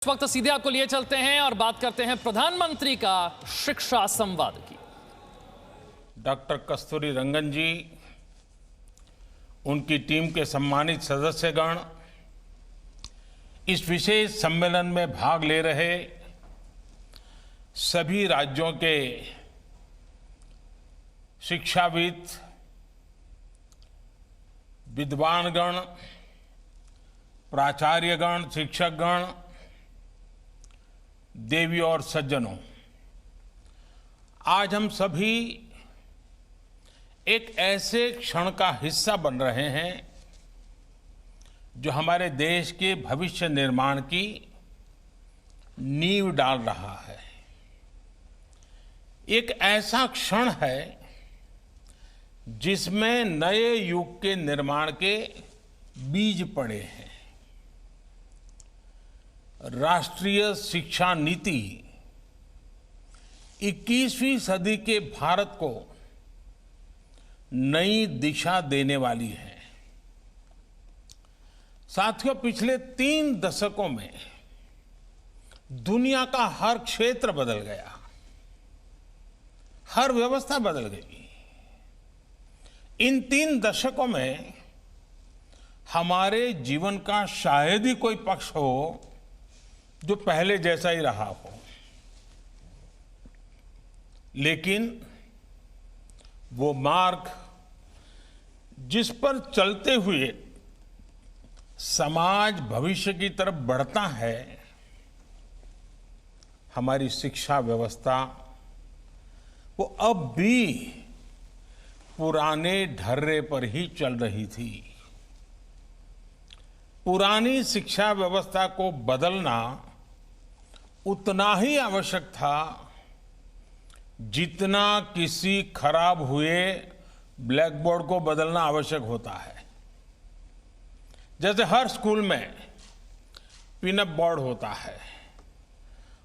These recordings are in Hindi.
इस वक्त सीधे आपको लिए चलते हैं और बात करते हैं प्रधानमंत्री का शिक्षा संवाद की। डॉक्टर कस्तूरी रंगन जी, उनकी टीम के सम्मानित सदस्यगण, इस विशेष सम्मेलन में भाग ले रहे सभी राज्यों के शिक्षाविद, विद्वानगण, प्राचार्यगण, शिक्षकगण, देवी और सज्जनों, आज हम सभी एक ऐसे क्षण का हिस्सा बन रहे हैं जो हमारे देश के भविष्य निर्माण की नींव डाल रहा है। एक ऐसा क्षण है जिसमें नए युग के निर्माण के बीज पड़े हैं। राष्ट्रीय शिक्षा नीति 21वीं सदी के भारत को नई दिशा देने वाली है। साथियों, पिछले 3 दशकों में दुनिया का हर क्षेत्र बदल गया, हर व्यवस्था बदल गई। इन 3 दशकों में हमारे जीवन का शायद ही कोई पक्ष हो जो पहले जैसा ही रहा हो, लेकिन वो मार्ग जिस पर चलते हुए समाज भविष्य की तरफ बढ़ता है, हमारी शिक्षा व्यवस्था वो अब भी पुराने ढर्रे पर ही चल रही थी। पुरानी शिक्षा व्यवस्था को बदलना उतना ही आवश्यक था जितना किसी खराब हुए ब्लैक बोर्ड को बदलना आवश्यक होता है। जैसे हर स्कूल में पिनअप बोर्ड होता है,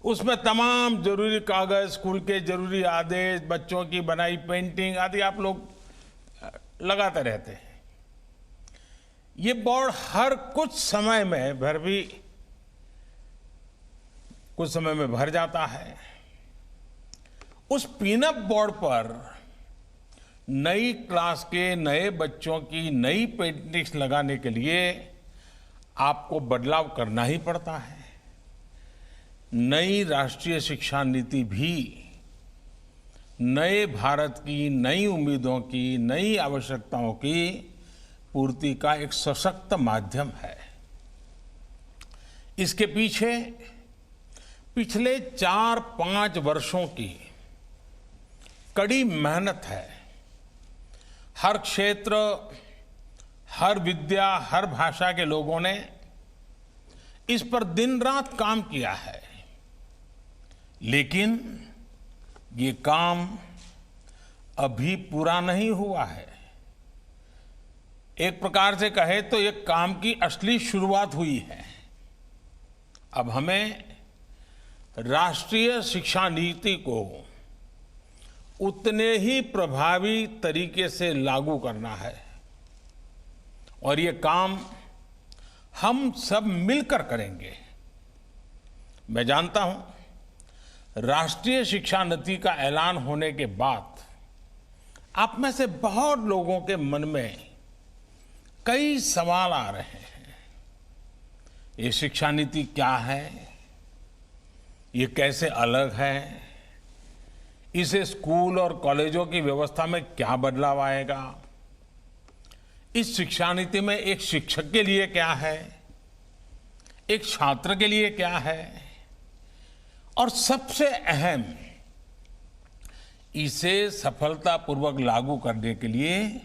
उसमें तमाम जरूरी कागज, स्कूल के जरूरी आदेश, बच्चों की बनाई पेंटिंग आदि आप लोग लगाते रहते हैं। ये बोर्ड हर कुछ समय में भर जाता है। उस पिनअप बोर्ड पर नई क्लास के नए बच्चों की नई पेंटिंग्स लगाने के लिए आपको बदलाव करना ही पड़ता है। नई राष्ट्रीय शिक्षा नीति भी नए भारत की नई उम्मीदों की, नई आवश्यकताओं की पूर्ति का एक सशक्त माध्यम है। इसके पीछे पिछले 4-5 वर्षों की कड़ी मेहनत है। हर क्षेत्र, हर विद्या, हर भाषा के लोगों ने इस पर दिन रात काम किया है, लेकिन ये काम अभी पूरा नहीं हुआ है। एक प्रकार से कहे तो ये काम की असली शुरुआत हुई है। अब हमें राष्ट्रीय शिक्षा नीति को उतने ही प्रभावी तरीके से लागू करना है, और ये काम हम सब मिलकर करेंगे। मैं जानता हूं, राष्ट्रीय शिक्षा नीति का ऐलान होने के बाद आप में से बहुत लोगों के मन में कई सवाल आ रहे हैं। ये शिक्षा नीति क्या है? ये कैसे अलग है? इसे स्कूल और कॉलेजों की व्यवस्था में क्या बदलाव आएगा? इस शिक्षा नीति में एक शिक्षक के लिए क्या है, एक छात्र के लिए क्या है, और सबसे अहम, इसे सफलतापूर्वक लागू करने के लिए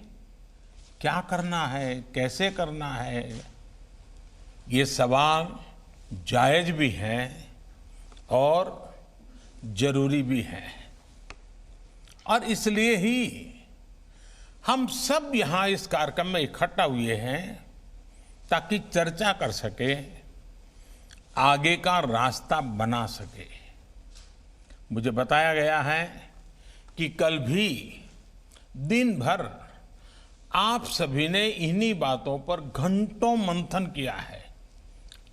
क्या करना है, कैसे करना है? ये सवाल जायज भी हैं और जरूरी भी हैं, और इसलिए ही हम सब यहां इस कार्यक्रम में इकट्ठा हुए हैं ताकि चर्चा कर सके, आगे का रास्ता बना सके। मुझे बताया गया है कि कल भी दिन भर आप सभी ने इन्हीं बातों पर घंटों मंथन किया है,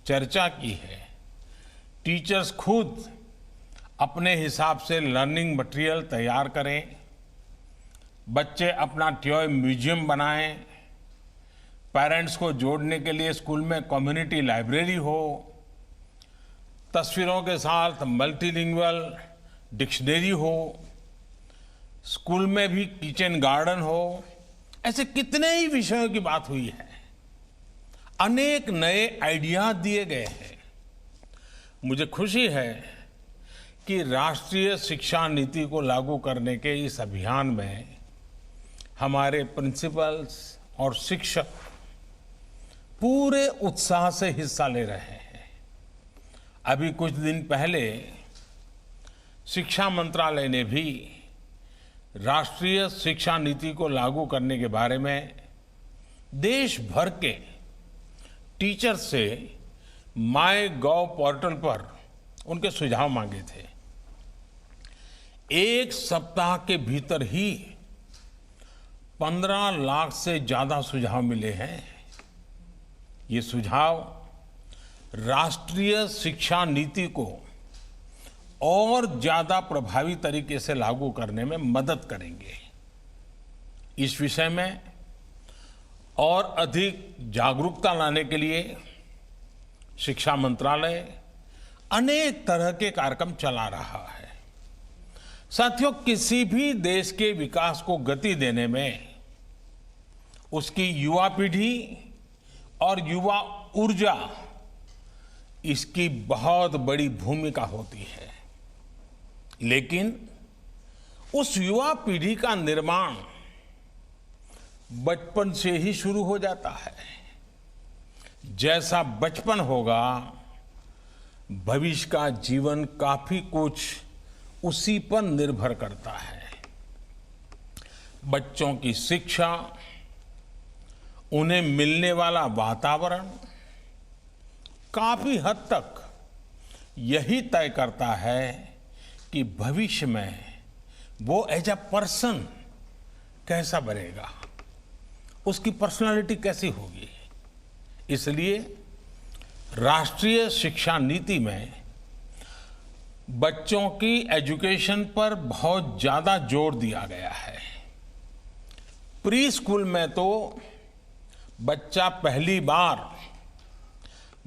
चर्चा की है। टीचर्स खुद अपने हिसाब से लर्निंग मटेरियल तैयार करें, बच्चे अपना टॉय म्यूजियम बनाएं, पेरेंट्स को जोड़ने के लिए स्कूल में कम्युनिटी लाइब्रेरी हो, तस्वीरों के साथ मल्टीलिंगुअल डिक्शनरी हो, स्कूल में भी किचन गार्डन हो। ऐसे कितने ही विषयों की बात हुई है। अनेक नए आइडियाज दिए गए हैं। मुझे खुशी है कि राष्ट्रीय शिक्षा नीति को लागू करने के इस अभियान में हमारे प्रिंसिपल्स और शिक्षक पूरे उत्साह से हिस्सा ले रहे हैं। अभी कुछ दिन पहले शिक्षा मंत्रालय ने भी राष्ट्रीय शिक्षा नीति को लागू करने के बारे में देश भर के टीचर से माय.गॉव पोर्टल पर उनके सुझाव मांगे थे। एक सप्ताह के भीतर ही 15 लाख से ज्यादा सुझाव मिले हैं। ये सुझाव राष्ट्रीय शिक्षा नीति को और ज्यादा प्रभावी तरीके से लागू करने में मदद करेंगे। इस विषय में और अधिक जागरूकता लाने के लिए शिक्षा मंत्रालय अनेक तरह के कार्यक्रम चला रहा है। साथियों, किसी भी देश के विकास को गति देने में उसकी युवा पीढ़ी और युवा ऊर्जा इसकी बहुत बड़ी भूमिका होती है। लेकिन उस युवा पीढ़ी का निर्माण बचपन से ही शुरू हो जाता है। जैसा बचपन होगा, भविष्य का जीवन काफी कुछ उसी पर निर्भर करता है। बच्चों की शिक्षा, उन्हें मिलने वाला वातावरण काफी हद तक यही तय करता है कि भविष्य में वो एज अ पर्सन कैसा बनेगा, उसकी पर्सनालिटी कैसी होगी। इसलिए राष्ट्रीय शिक्षा नीति में बच्चों की एजुकेशन पर बहुत ज्यादा जोर दिया गया है। प्री स्कूल में तो बच्चा पहली बार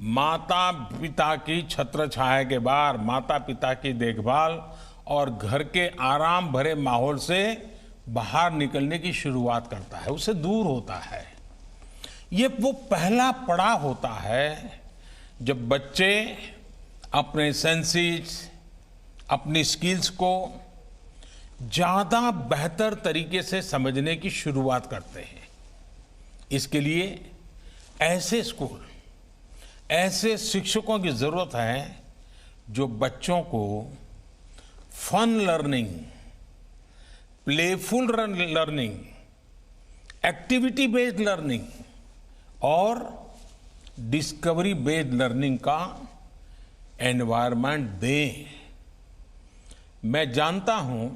माता पिता की छत्र छाया के बाद माता पिता की देखभाल और घर के आराम भरे माहौल से बाहर निकलने की शुरुआत करता है, उससे दूर होता है। ये वो पहला पड़ाव होता है जब बच्चे अपने सेंसेस, अपनी स्किल्स को ज्यादा बेहतर तरीके से समझने की शुरुआत करते हैं। इसके लिए ऐसे स्कूल, ऐसे शिक्षकों की जरूरत है जो बच्चों को fun learning, playful learning, activity based learning और डिस्कवरी बेस्ड लर्निंग का एनवायरनमेंट दें। मैं जानता हूं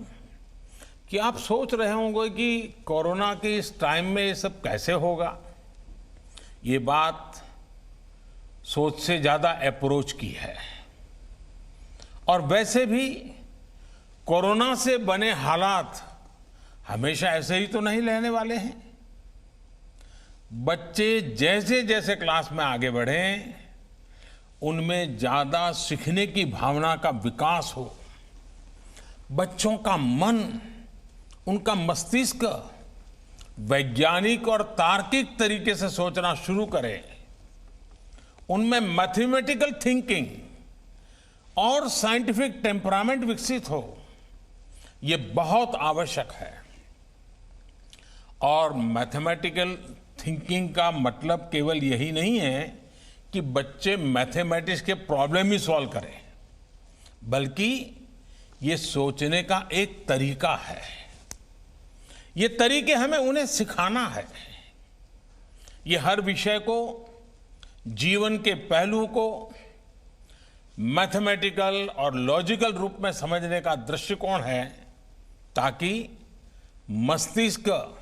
कि आप सोच रहे होंगे कि कोरोना के इस टाइम में ये सब कैसे होगा। ये बात सोच से ज्यादा अप्रोच की है। और वैसे भी कोरोना से बने हालात हमेशा ऐसे ही तो नहीं रहने वाले हैं। बच्चे जैसे जैसे क्लास में आगे बढ़ें, उनमें ज्यादा सीखने की भावना का विकास हो, बच्चों का मन, उनका मस्तिष्क वैज्ञानिक और तार्किक तरीके से सोचना शुरू करे, उनमें मैथमेटिकल थिंकिंग और साइंटिफिक टेम्परामेंट विकसित हो, ये बहुत आवश्यक है। और मैथमेटिकल थिंकिंग का मतलब केवल यही नहीं है कि बच्चे मैथमेटिक्स के प्रॉब्लम ही सॉल्व करें, बल्कि ये सोचने का एक तरीका है। ये तरीके हमें उन्हें सिखाना है। ये हर विषय को, जीवन के पहलू को मैथमेटिकल और लॉजिकल रूप में समझने का दृष्टिकोण है, ताकि मस्तिष्क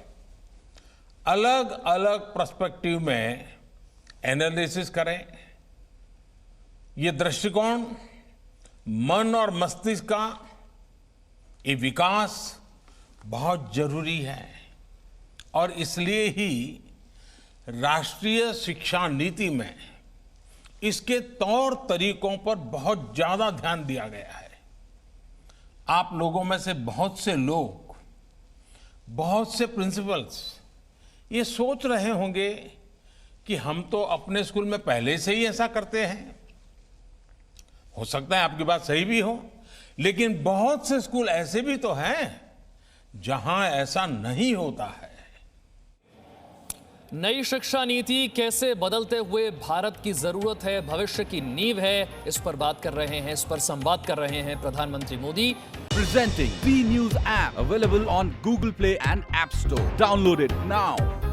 अलग अलग पर्सपेक्टिव में एनालिसिस करें। ये दृष्टिकोण मन और मस्तिष्क का ये विकास बहुत जरूरी है और इसलिए ही राष्ट्रीय शिक्षा नीति में इसके तौर तरीकों पर बहुत ज्यादा ध्यान दिया गया है। आप लोगों में से बहुत से लोग, बहुत से प्रिंसिपल्स ये सोच रहे होंगे कि हम तो अपने स्कूल में पहले से ही ऐसा करते हैं। हो सकता है आपकी बात सही भी हो, लेकिन बहुत से स्कूल ऐसे भी तो हैं जहां ऐसा नहीं होता है। नई शिक्षा नीति कैसे बदलते हुए भारत की जरूरत है, भविष्य की नींव है, इस पर बात कर रहे हैं, इस पर संवाद कर रहे हैं प्रधानमंत्री Modi. Presenting B News app available on Google Play and App Store. Download it now.